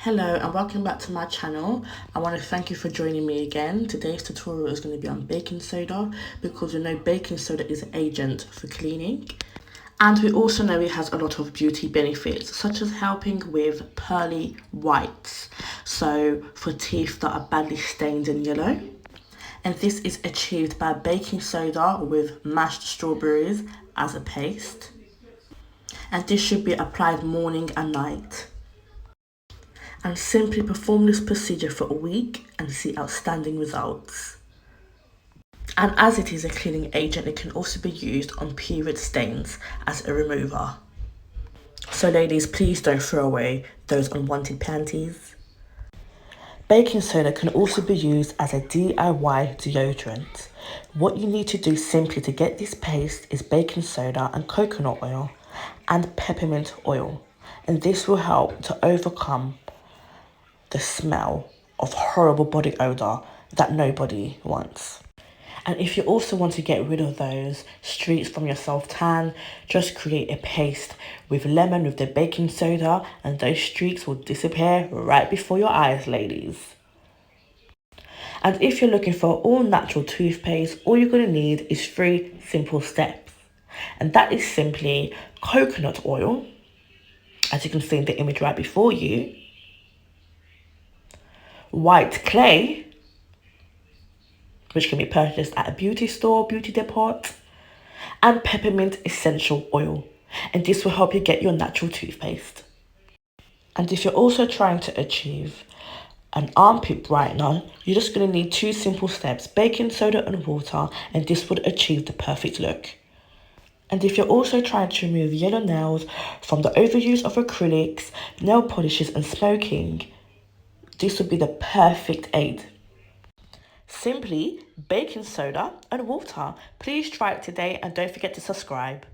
Hello and welcome back to my channel. I want to thank you for joining me again. Today's tutorial is going to be on baking soda because we know baking soda is an agent for cleaning. And we also know it has a lot of beauty benefits, such as helping with pearly whites, so for teeth that are badly stained and yellow. And this is achieved by baking soda with mashed strawberries as a paste. And this should be applied morning and night. And simply perform this procedure for a week and see outstanding results. And as it is a cleaning agent, it can also be used on period stains as a remover. So ladies, please don't throw away those unwanted panties. Baking soda can also be used as a DIY deodorant. What you need to do simply to get this paste is baking soda and coconut oil and peppermint oil. And this will help to overcome the smell of horrible body odor that nobody wants. And if you also want to get rid of those streaks from your self-tan, just create a paste with lemon with the baking soda and those streaks will disappear right before your eyes, ladies. And if you're looking for all natural toothpaste, all you're going to need is 3 simple steps. And that is simply coconut oil, as you can see in the image right before you, white clay, which can be purchased at a beauty store, beauty depot, and peppermint essential oil. And this will help you get your natural toothpaste. And if you're also trying to achieve an armpit brightener, you're just going to need 2 simple steps, baking soda and water, and this would achieve the perfect look. And if you're also trying to remove yellow nails from the overuse of acrylics, nail polishes and smoking, this would be the perfect aid. Simply baking soda and water. Please try it today and don't forget to subscribe.